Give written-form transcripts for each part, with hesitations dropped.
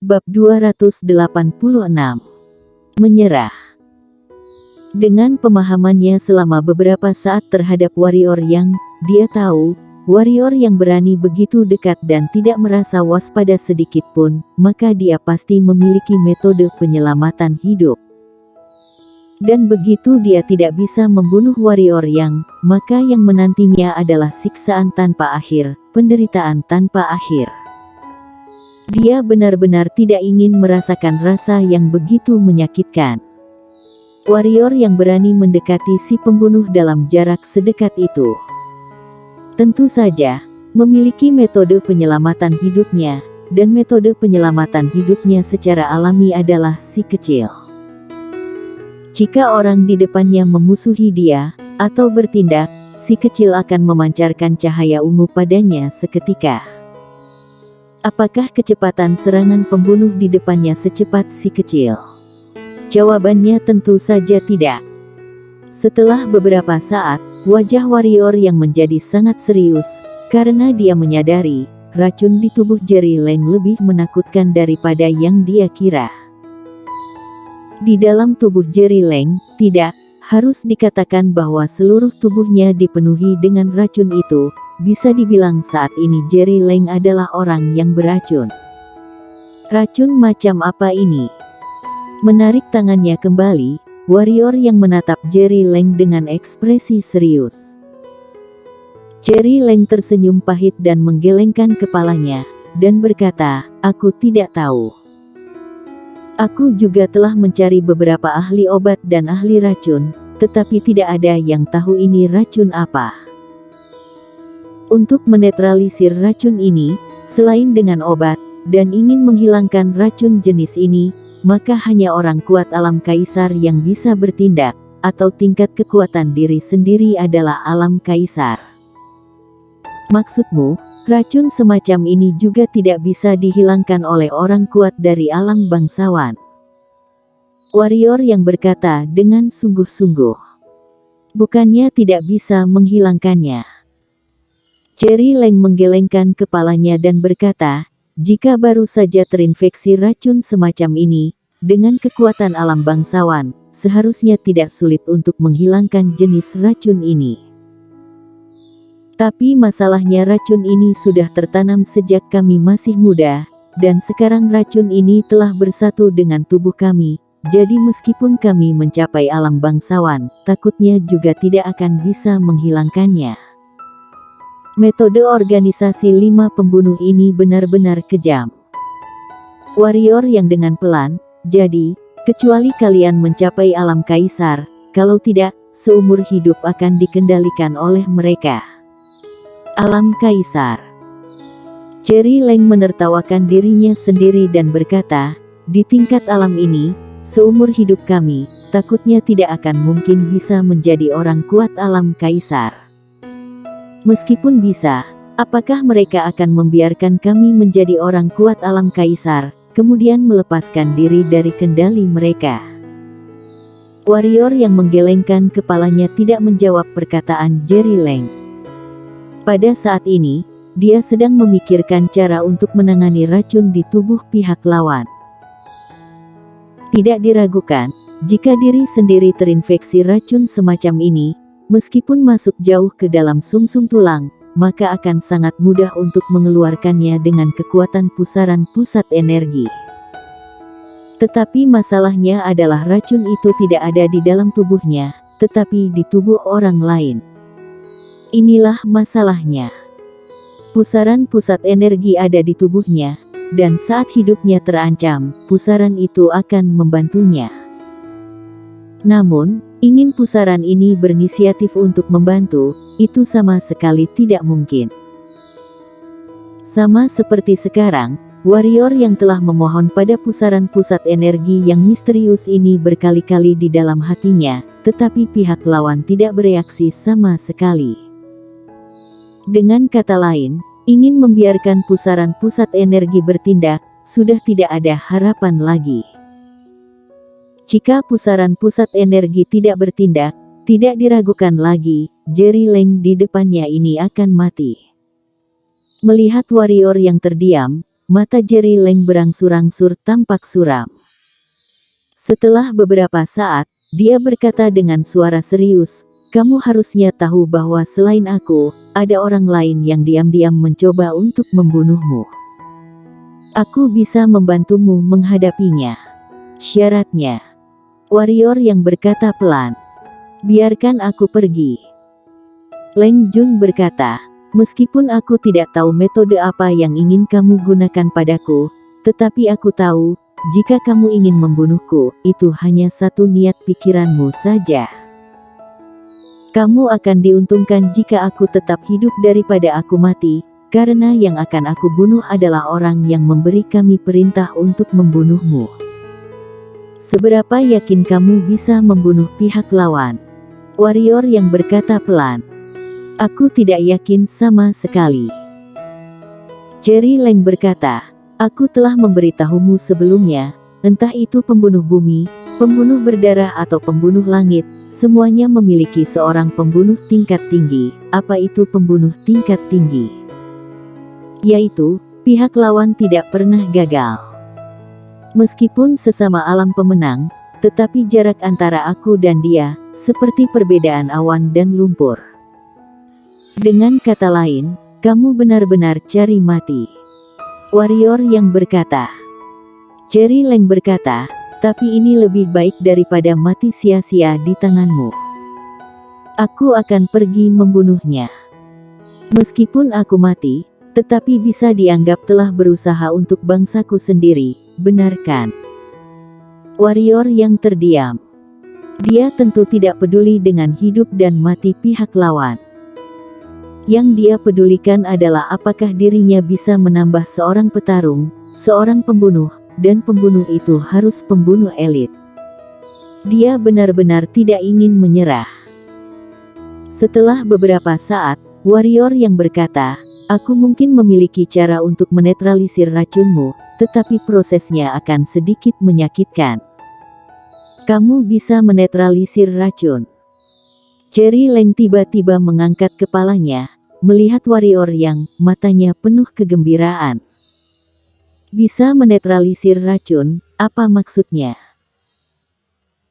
Bab 286. Menyerah. Dengan pemahamannya selama beberapa saat terhadap warrior yang dia tahu, warrior yang berani begitu dekat dan tidak merasa waspada sedikit pun, maka dia pasti memiliki metode penyelamatan hidup. Dan begitu dia tidak bisa membunuh warrior yang, maka yang menantinya adalah siksaan tanpa akhir, penderitaan tanpa akhir. Dia benar-benar tidak ingin merasakan rasa yang begitu menyakitkan. Warrior yang berani mendekati si pembunuh dalam jarak sedekat itu, tentu saja memiliki metode penyelamatan hidupnya, dan metode penyelamatan hidupnya secara alami adalah si kecil. Jika orang di depannya memusuhi dia, atau bertindak, si kecil akan memancarkan cahaya ungu padanya seketika. Apakah kecepatan serangan pembunuh di depannya secepat si kecil? Jawabannya tentu saja tidak. Setelah beberapa saat, wajah warrior yang menjadi sangat serius, karena dia menyadari, racun di tubuh Jerry Leng lebih menakutkan daripada yang dia kira. Di dalam tubuh Jerry Leng, tidak, harus dikatakan bahwa seluruh tubuhnya dipenuhi dengan racun itu. Bisa dibilang saat ini Jerry Leng adalah orang yang beracun. Racun macam apa ini? Menarik tangannya kembali, warrior yang menatap Jerry Leng dengan ekspresi serius. Jerry Leng tersenyum pahit dan menggelengkan kepalanya, dan berkata, "Aku tidak tahu. Aku juga telah mencari beberapa ahli obat dan ahli racun, tetapi tidak ada yang tahu ini racun apa. Untuk menetralisir racun ini, selain dengan obat, dan ingin menghilangkan racun jenis ini, maka hanya orang kuat alam kaisar yang bisa bertindak, atau tingkat kekuatan diri sendiri adalah alam kaisar." Maksudmu, racun semacam ini juga tidak bisa dihilangkan oleh orang kuat dari alam bangsawan? Warrior yang berkata dengan sungguh-sungguh. Bukannya tidak bisa menghilangkannya. Jerry Leng menggelengkan kepalanya dan berkata, "Jika baru saja terinfeksi racun semacam ini, dengan kekuatan alam bangsawan, seharusnya tidak sulit untuk menghilangkan jenis racun ini. Tapi masalahnya racun ini sudah tertanam sejak kami masih muda, dan sekarang racun ini telah bersatu dengan tubuh kami, jadi meskipun kami mencapai alam bangsawan, takutnya juga tidak akan bisa menghilangkannya." Metode organisasi 5 pembunuh ini benar-benar kejam. Warrior yang dengan pelan, "Jadi, kecuali kalian mencapai alam kaisar, kalau tidak, seumur hidup akan dikendalikan oleh mereka." Alam kaisar. Jerry Leng menertawakan dirinya sendiri dan berkata, "Di tingkat alam ini, seumur hidup kami, takutnya tidak akan mungkin bisa menjadi orang kuat alam kaisar. Meskipun bisa, apakah mereka akan membiarkan kami menjadi orang kuat alam kaisar, kemudian melepaskan diri dari kendali mereka?" Warrior yang menggelengkan kepalanya tidak menjawab perkataan Jerry Leng. Pada saat ini, dia sedang memikirkan cara untuk menangani racun di tubuh pihak lawan. Tidak diragukan, jika diri sendiri terinfeksi racun semacam ini, meskipun masuk jauh ke dalam sumsum tulang, maka akan sangat mudah untuk mengeluarkannya dengan kekuatan pusaran pusat energi. Tetapi masalahnya adalah racun itu tidak ada di dalam tubuhnya, tetapi di tubuh orang lain. Inilah masalahnya. Pusaran pusat energi ada di tubuhnya, dan saat hidupnya terancam, pusaran itu akan membantunya. Namun, ingin pusaran ini berinisiatif untuk membantu, itu sama sekali tidak mungkin. Sama seperti sekarang, warrior yang telah memohon pada pusaran pusat energi yang misterius ini berkali-kali di dalam hatinya, tetapi pihak lawan tidak bereaksi sama sekali. Dengan kata lain, ingin membiarkan pusaran pusat energi bertindak, sudah tidak ada harapan lagi. Jika pusaran pusat energi tidak bertindak, tidak diragukan lagi, Jerry Leng di depannya ini akan mati. Melihat warrior yang terdiam, mata Jerry Leng berangsur-angsur tampak suram. Setelah beberapa saat, dia berkata dengan suara serius, "Kamu harusnya tahu bahwa selain aku, ada orang lain yang diam-diam mencoba untuk membunuhmu. Aku bisa membantumu menghadapinya. Syaratnya." Warrior yang berkata pelan, "Biarkan aku pergi." Leng Jun berkata, "Meskipun aku tidak tahu metode apa yang ingin kamu gunakan padaku, tetapi aku tahu, jika kamu ingin membunuhku, itu hanya satu niat pikiranmu saja. Kamu akan diuntungkan jika aku tetap hidup daripada aku mati, karena yang akan aku bunuh adalah orang yang memberi kami perintah untuk membunuhmu. Seberapa yakin kamu bisa membunuh pihak lawan?" Warrior yang berkata pelan, "Aku tidak yakin sama sekali." Jerry Leng berkata, "Aku telah memberitahumu sebelumnya, entah itu pembunuh bumi, pembunuh berdarah atau pembunuh langit, semuanya memiliki seorang pembunuh tingkat tinggi. Apa itu pembunuh tingkat tinggi? Yaitu, pihak lawan tidak pernah gagal. Meskipun sesama alam pemenang, tetapi jarak antara aku dan dia, seperti perbedaan awan dan lumpur. Dengan kata lain, kamu benar-benar cari mati." Warrior yang berkata. Jerry Leng berkata, "Tapi ini lebih baik daripada mati sia-sia di tanganmu. Aku akan pergi membunuhnya. Meskipun aku mati, tetapi bisa dianggap telah berusaha untuk bangsaku sendiri, benar kan?" Warrior yang terdiam. Dia tentu tidak peduli dengan hidup dan mati pihak lawan. Yang dia pedulikan adalah apakah dirinya bisa menambah seorang petarung, seorang pembunuh, dan pembunuh itu harus pembunuh elit. Dia benar-benar tidak ingin menyerah. Setelah beberapa saat, warrior yang berkata, "Aku mungkin memiliki cara untuk menetralisir racunmu, tetapi prosesnya akan sedikit menyakitkan." "Kamu bisa menetralisir racun?" Jerry Leng tiba-tiba mengangkat kepalanya, melihat warrior yang matanya penuh kegembiraan. "Bisa menetralisir racun, apa maksudnya?"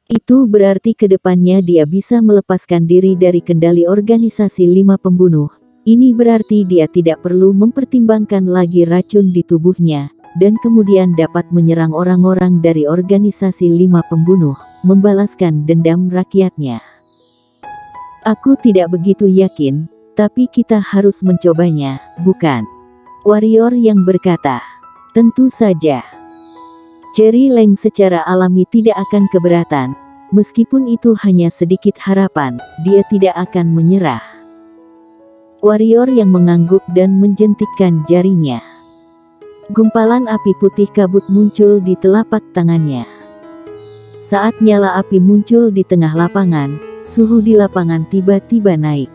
"Itu berarti kedepannya dia bisa melepaskan diri dari kendali organisasi 5 pembunuh. Ini berarti dia tidak perlu mempertimbangkan lagi racun di tubuhnya, dan kemudian dapat menyerang orang-orang dari organisasi 5 pembunuh, membalaskan dendam rakyatnya." "Aku tidak begitu yakin, tapi kita harus mencobanya, bukan?" Warrior yang berkata. "Tentu saja." Jerry Leng secara alami tidak akan keberatan, meskipun itu hanya sedikit harapan, dia tidak akan menyerah. Warrior yang mengangguk dan menjentikkan jarinya. Gumpalan api putih kabut muncul di telapak tangannya. Saat nyala api muncul di tengah lapangan, suhu di lapangan tiba-tiba naik.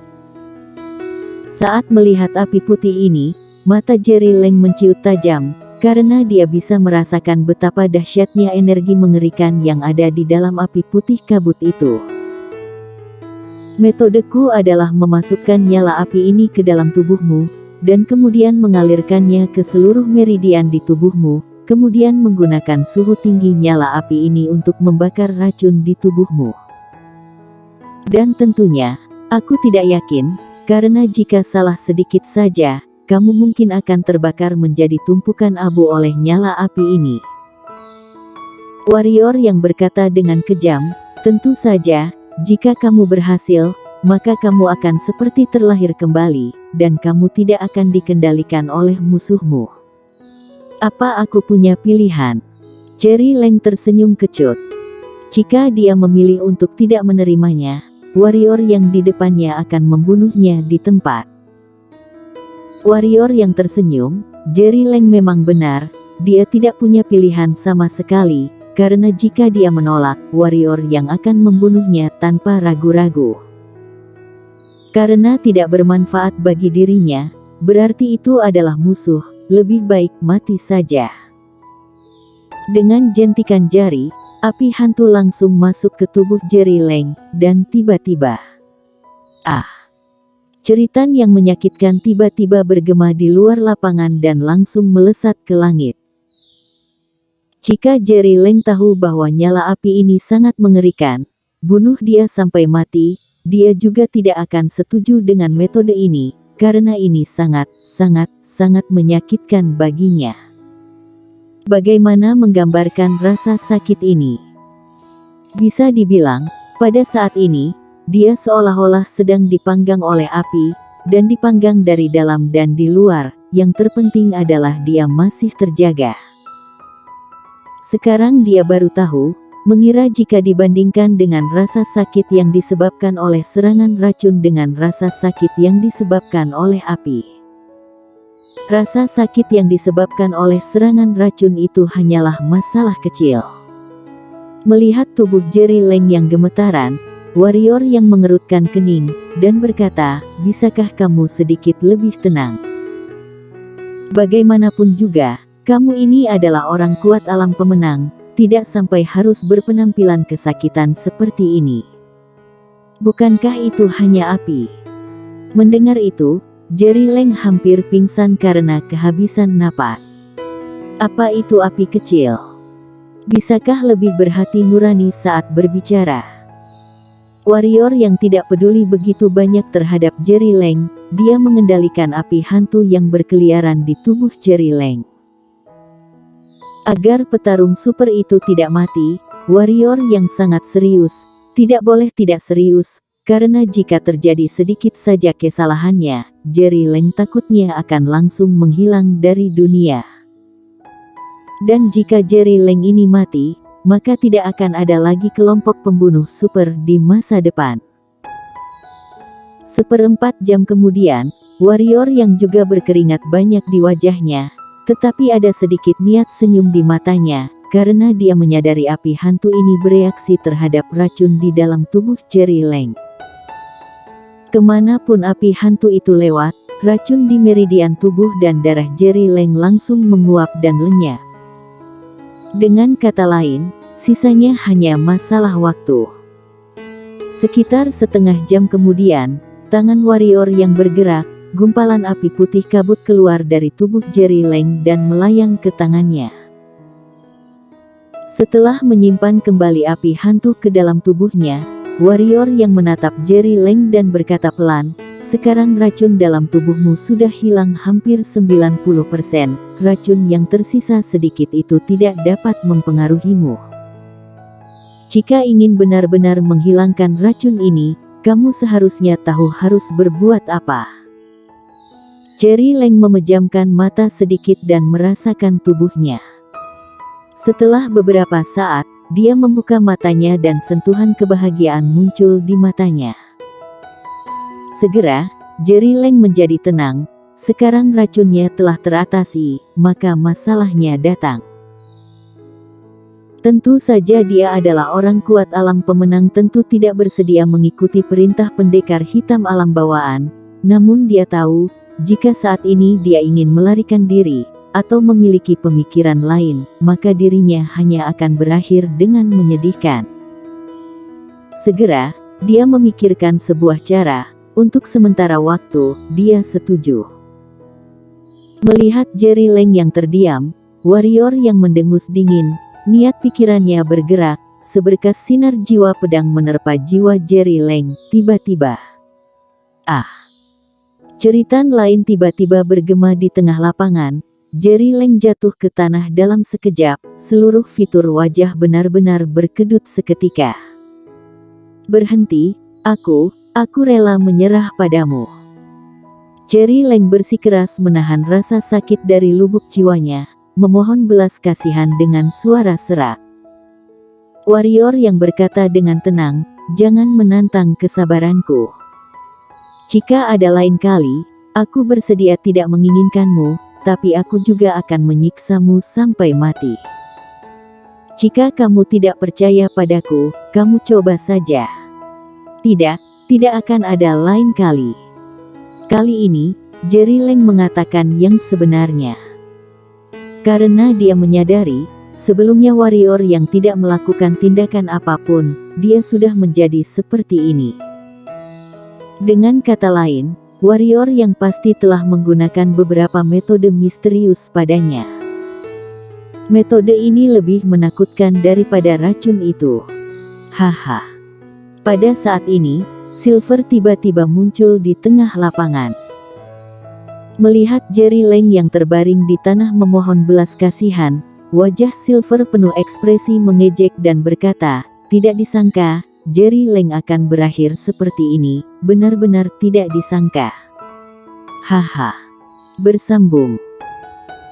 Saat melihat api putih ini, mata Jerry Leng menciut tajam, karena dia bisa merasakan betapa dahsyatnya energi mengerikan yang ada di dalam api putih kabut itu. "Metodeku adalah memasukkan nyala api ini ke dalam tubuhmu, dan kemudian mengalirkannya ke seluruh meridian di tubuhmu, kemudian menggunakan suhu tinggi nyala api ini untuk membakar racun di tubuhmu. Dan tentunya, aku tidak yakin, karena jika salah sedikit saja, kamu mungkin akan terbakar menjadi tumpukan abu oleh nyala api ini." Warrior yang berkata dengan kejam, "Tentu saja, jika kamu berhasil, maka kamu akan seperti terlahir kembali, dan kamu tidak akan dikendalikan oleh musuhmu." "Apa aku punya pilihan?" Jerry Leng tersenyum kecut. Jika dia memilih untuk tidak menerimanya, warrior yang di depannya akan membunuhnya di tempat. Warrior yang tersenyum, Jerry Leng memang benar, dia tidak punya pilihan sama sekali, karena jika dia menolak, warrior yang akan membunuhnya tanpa ragu-ragu. Karena tidak bermanfaat bagi dirinya, berarti itu adalah musuh, lebih baik mati saja. Dengan jentikan jari, api hantu langsung masuk ke tubuh Jerry Leng, dan tiba-tiba, Ceritan yang menyakitkan tiba-tiba bergema di luar lapangan dan langsung melesat ke langit. Jika Jerry Leng tahu bahwa nyala api ini sangat mengerikan, bunuh dia sampai mati, dia juga tidak akan setuju dengan metode ini, karena ini sangat menyakitkan baginya. Bagaimana menggambarkan rasa sakit ini? Bisa dibilang, pada saat ini, dia seolah-olah sedang dipanggang oleh api, dan dipanggang dari dalam dan di luar. Yang terpenting adalah dia masih terjaga. Sekarang dia baru tahu, mengira jika dibandingkan dengan rasa sakit yang disebabkan oleh serangan racun dengan rasa sakit yang disebabkan oleh api. Rasa sakit yang disebabkan oleh serangan racun itu hanyalah masalah kecil. Melihat tubuh Jerry Leng yang gemetaran, warrior yang mengerutkan kening, dan berkata, "Bisakah kamu sedikit lebih tenang? Bagaimanapun juga, kamu ini adalah orang kuat alam pemenang, tidak sampai harus berpenampilan kesakitan seperti ini. Bukankah itu hanya api?" Mendengar itu, Jerry Leng hampir pingsan karena kehabisan napas. Apa itu api kecil? Bisakah lebih berhati nurani saat berbicara? Warrior yang tidak peduli begitu banyak terhadap Jerry Leng, dia mengendalikan api hantu yang berkeliaran di tubuh Jerry Leng. Agar petarung super itu tidak mati, warrior yang sangat serius, tidak boleh tidak serius, karena jika terjadi sedikit saja kesalahannya, Jerry Leng takutnya akan langsung menghilang dari dunia. Dan jika Jerry Leng ini mati, maka tidak akan ada lagi kelompok pembunuh super di masa depan. 1/4 jam kemudian, warrior yang juga berkeringat banyak di wajahnya, tetapi ada sedikit niat senyum di matanya, karena dia menyadari api hantu ini bereaksi terhadap racun di dalam tubuh Jerry Leng. Kemanapun api hantu itu lewat, racun di meridian tubuh dan darah Jerry Leng langsung menguap dan lenyap. Dengan kata lain, sisanya hanya masalah waktu. Sekitar setengah jam kemudian, tangan warrior yang bergerak, gumpalan api putih kabut keluar dari tubuh Jerry Leng dan melayang ke tangannya. Setelah menyimpan kembali api hantu ke dalam tubuhnya, warrior yang menatap Jerry Leng dan berkata pelan, "Sekarang racun dalam tubuhmu sudah hilang hampir 90%, racun yang tersisa sedikit itu tidak dapat mempengaruhimu. Jika ingin benar-benar menghilangkan racun ini, kamu seharusnya tahu harus berbuat apa." Jerry Leng memejamkan mata sedikit dan merasakan tubuhnya. Setelah beberapa saat, dia membuka matanya dan sentuhan kebahagiaan muncul di matanya. Segera, Jerry Leng menjadi tenang. Sekarang racunnya telah teratasi, maka masalahnya datang. Tentu saja dia adalah orang kuat alam pemenang, tentu tidak bersedia mengikuti perintah pendekar hitam alam bawaan. Namun dia tahu, jika saat ini dia ingin melarikan diri, atau memiliki pemikiran lain, maka dirinya hanya akan berakhir dengan menyedihkan. Segera, dia memikirkan sebuah cara. Untuk sementara waktu, dia setuju. Melihat Jerry Leng yang terdiam, warrior yang mendengus dingin, niat pikirannya bergerak, seberkas sinar jiwa pedang menerpa jiwa Jerry Leng. Tiba-tiba, jeritan lain tiba-tiba bergema di tengah lapangan. Jerry Leng jatuh ke tanah dalam sekejap, seluruh fitur wajah benar-benar berkedut seketika. "Berhenti, aku rela menyerah padamu." Jerry Leng bersikeras menahan rasa sakit dari lubuk jiwanya, memohon belas kasihan dengan suara serak. Warrior yang berkata dengan tenang, "Jangan menantang kesabaranku. Jika ada lain kali, aku bersedia tidak menginginkanmu, tapi aku juga akan menyiksamu sampai mati. Jika kamu tidak percaya padaku, kamu coba saja. Tidak akan ada lain kali." Kali ini, Jerry Leng mengatakan yang sebenarnya. Karena dia menyadari, sebelumnya warrior yang tidak melakukan tindakan apapun, dia sudah menjadi seperti ini. Dengan kata lain, warrior yang pasti telah menggunakan beberapa metode misterius padanya. Metode ini lebih menakutkan daripada racun itu. Haha. Pada saat ini, Silver tiba-tiba muncul di tengah lapangan. Melihat Jerry Leng yang terbaring di tanah memohon belas kasihan, wajah Silver penuh ekspresi mengejek dan berkata, "Tidak disangka, Jerry Leng akan berakhir seperti ini, benar-benar tidak disangka." Haha. Bersambung.